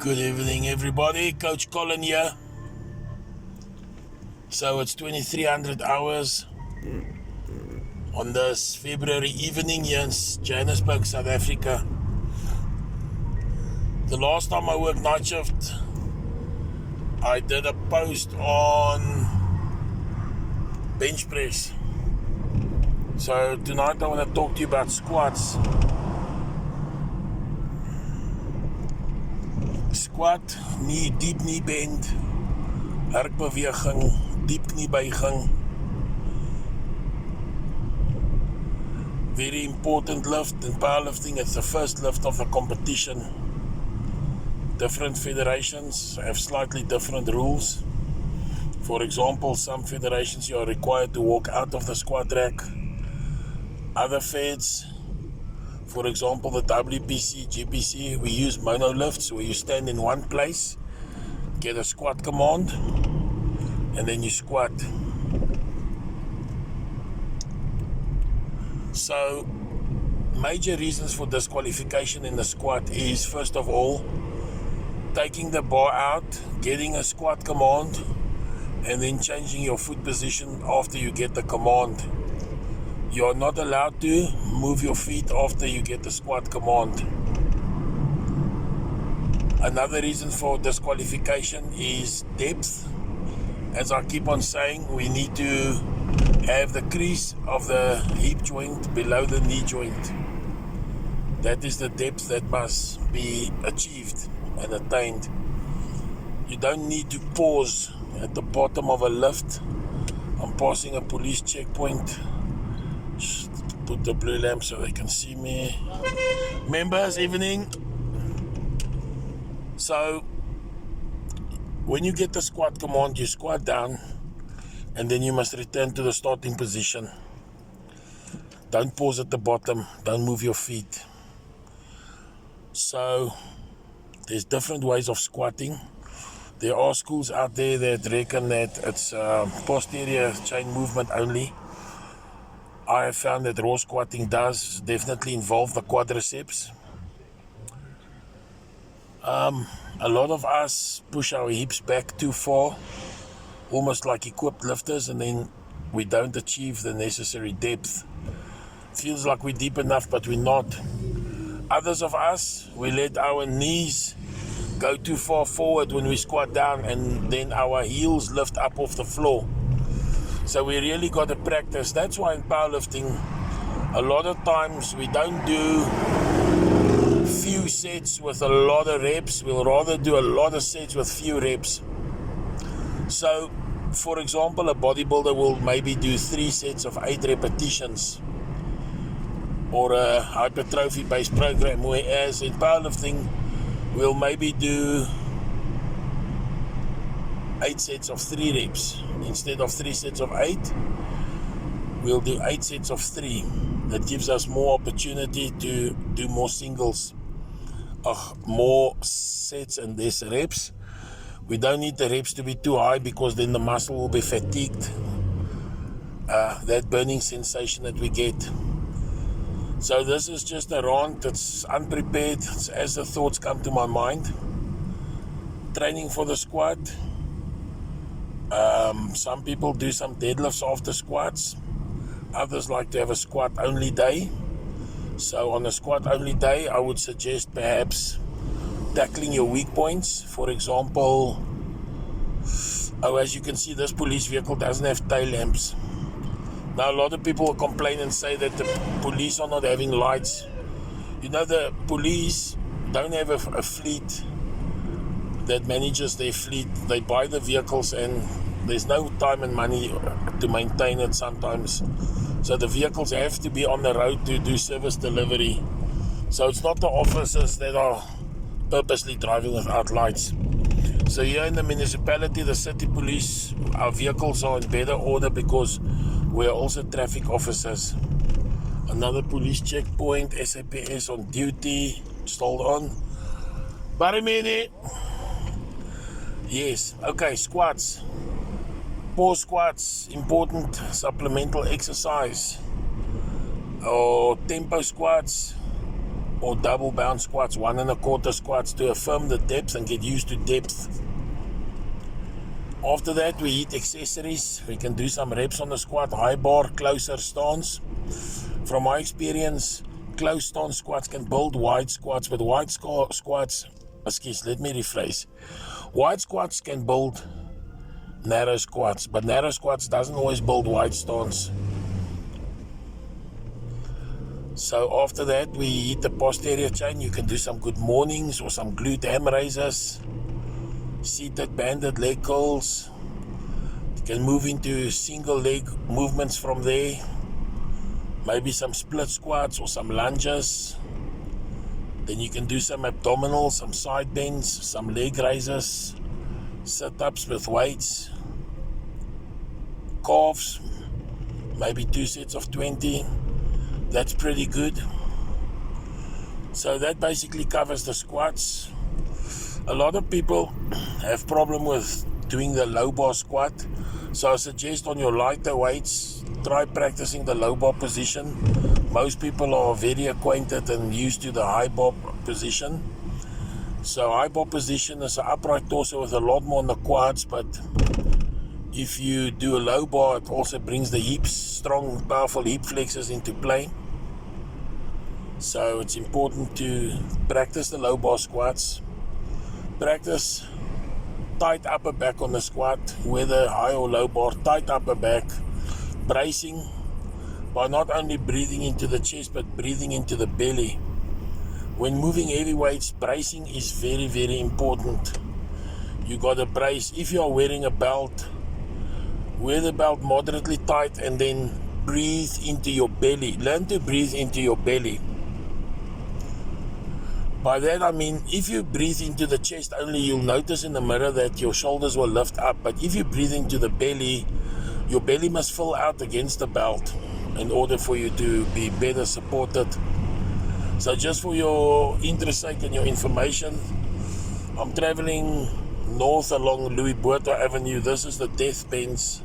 Good evening, everybody. Coach Colin here. So it's 2300 hours on this February evening here in Johannesburg, South Africa. The last time I worked night shift, I did a post on bench press. So tonight I want to talk to you about squats. Squat, deep knee bend, hurkbeweging, diep kniebuiging. Very important lift in powerlifting. It's the first lift of the competition. Different federations have slightly different rules. For example, some federations you are required to walk out of the squat rack. Other feds, for example, the WPC, GPC, we use mono lifts where you stand in one place, get a squat command, and then you squat. So, major reasons for disqualification in the squat is, first of all, taking the bar out, getting a squat command, and then changing your foot position after you get the command. You are not allowed to move your feet after you get the squat command. Another reason for disqualification is depth. As I keep on saying, we need to have the crease of the hip joint below the knee joint. That is the depth that must be achieved and attained. You don't need to pause at the bottom of a lift. I'm passing a police checkpoint. Put the blue lamp so they can see me. Members, evening. So, when you get the squat command, you squat down and then you must return to the starting position. Don't pause at the bottom. Don't move your feet. So, there's different ways of squatting. There are schools out there that reckon that it's posterior chain movement only. I have found that raw squatting does definitely involve the quadriceps. A lot of us push our hips back too far, almost like equipped lifters, and then we don't achieve the necessary depth. Feels like we're deep enough, but we're not. Others of us, we let our knees go too far forward when we squat down, and then our heels lift up off the floor. So we really got to practice. That's why in powerlifting, a lot of times we don't do few sets with a lot of reps. We'll rather do a lot of sets with few reps. So, for example, a bodybuilder will maybe do 3 sets of 8 repetitions, or a hypertrophy-based program, whereas in powerlifting, we'll maybe do 8 sets of 3 reps. Instead of 3 sets of 8, we'll do 8 sets of 3. That gives us more opportunity to do more singles, more sets and less reps. We don't need the reps to be too high because then the muscle will be fatigued. That burning sensation that we get. So this is just a rant. It's unprepared. It's as the thoughts come to my mind. Training for the squat. Some people do some deadlifts after squats. Others like to have a squat only day. So on a squat only day, I would suggest perhaps tackling your weak points. For example, as you can see, this police vehicle doesn't have tail lamps. Now a lot of people will complain and say that the police are not having lights. You know, the police don't have a fleet that manages their fleet. They buy the vehicles and there's no time and money to maintain it sometimes. So the vehicles have to be on the road to do service delivery. So it's not the officers that are purposely driving without lights. So here in the municipality, the city police, our vehicles are in better order because we are also traffic officers. Another police checkpoint, SAPS on duty, stalled on. Barimini. Yes, okay, squats. Pause squats, important supplemental exercise. Or tempo squats, or double bound squats, 1 1/4 squats to affirm the depth and get used to depth. After that, we hit accessories. We can do some reps on the squat, high bar, closer stance. From my experience, close stance squats can build wide squats, but wide squats, let me rephrase. Wide squats can build narrow squats, but narrow squats doesn't always build wide stance. So after that, we hit the posterior chain. You can do some good mornings or some glute ham raises, seated banded leg curls. You can move into single leg movements from there. Maybe some split squats or some lunges. Then you can do some abdominals, some side bends, some leg raises, sit-ups with weights, calves, maybe 2 sets of 20. That's pretty good. So that basically covers the squats. A lot of people have problem with doing the low bar squat. So I suggest on your lighter weights, try practicing the low bar position. Most people are very acquainted and used to the high bar position. So high bar position is an upright torso with a lot more on the quads, but if you do a low bar, it also brings the hips, strong, powerful hip flexors into play. So it's important to practice the low bar squats. Practice tight upper back on the squat, whether high or low bar, tight upper back. Bracing by not only breathing into the chest, but breathing into the belly. When moving heavy weights, bracing is very, very important. You got to brace. If you are wearing a belt, wear the belt moderately tight and then breathe into your belly. Learn to breathe into your belly. By that I mean, if you breathe into the chest only, you'll notice in the mirror that your shoulders will lift up. But if you breathe into the belly, your belly must fill out against the belt in order for you to be better supported. So just for your interest sake and your information, I'm traveling north along Louis Botha Avenue. This is the Death Bends.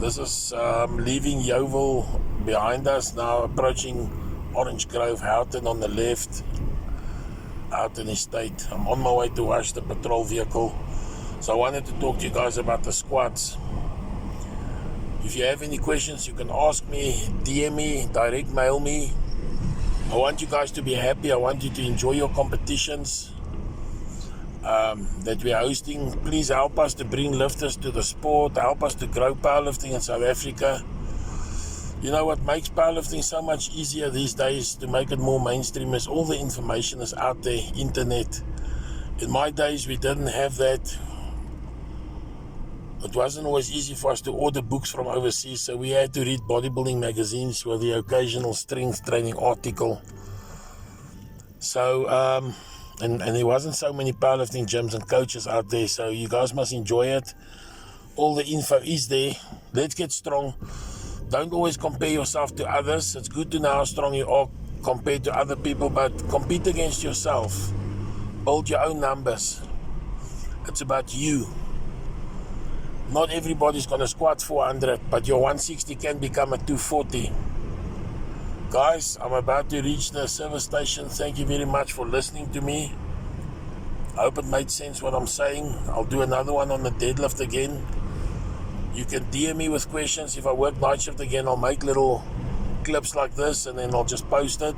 This is leaving Yeovil behind us, now approaching Orange Grove, Houghton on the left, Houghton Estate. I'm on my way to wash the patrol vehicle. So I wanted to talk to you guys about the squats. If you have any questions, you can ask me, DM me, direct mail me. I want you guys to be happy. I want you to enjoy your competitions that we are hosting. Please help us to bring lifters to the sport. Help us to grow powerlifting in South Africa. You know what makes powerlifting so much easier these days to make it more mainstream is all the information is out there, internet. In my days, we didn't have that. It wasn't always easy for us to order books from overseas, so we had to read bodybuilding magazines with the occasional strength training article. So, and there wasn't so many powerlifting gyms and coaches out there, so you guys must enjoy it. All the info is there. Let's get strong. Don't always compare yourself to others. It's good to know how strong you are compared to other people, but compete against yourself. Build your own numbers. It's about you. Not everybody's going to squat 400, but your 160 can become a 240. Guys, I'm about to reach the service station. Thank you very much for listening to me. I hope it made sense what I'm saying. I'll do another one on the deadlift again. You can DM me with questions. If I work night shift again, I'll make little clips like this and then I'll just post it.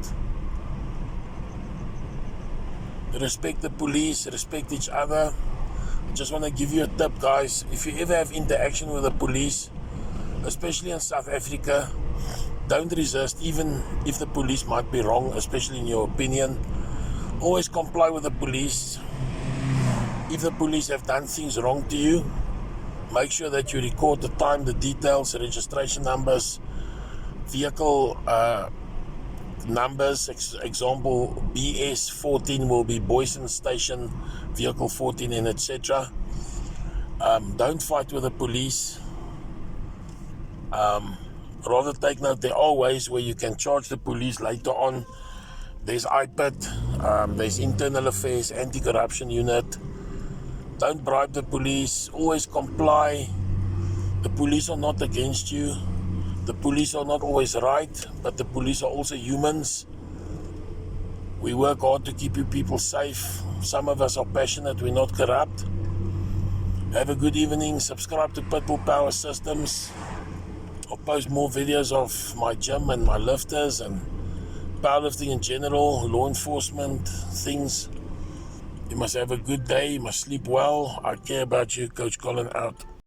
Respect the police, respect each other. I just want to give you a tip, guys. If you ever have interaction with the police, especially in South Africa, don't resist, even if the police might be wrong, especially in your opinion. Always comply with the police. If the police have done things wrong to you, make sure that you record the time, the details, the registration numbers, vehicle numbers. Example, BS14 will be Boyson Station, vehicle 14, and etc. Don't fight with the police. Rather take note, there are ways where you can charge the police later on. There's IPID, there's Internal Affairs, Anti-Corruption Unit. Don't bribe the police. Always comply. The police are not against you. The police are not always right, but the police are also humans. We work hard to keep you people safe. Some of us are passionate, we're not corrupt. Have a good evening. Subscribe to Pitbull Power Systems. I'll post more videos of my gym and my lifters and powerlifting in general, law enforcement, things. You must have a good day. You must sleep well. I care about you. Coach Colin out.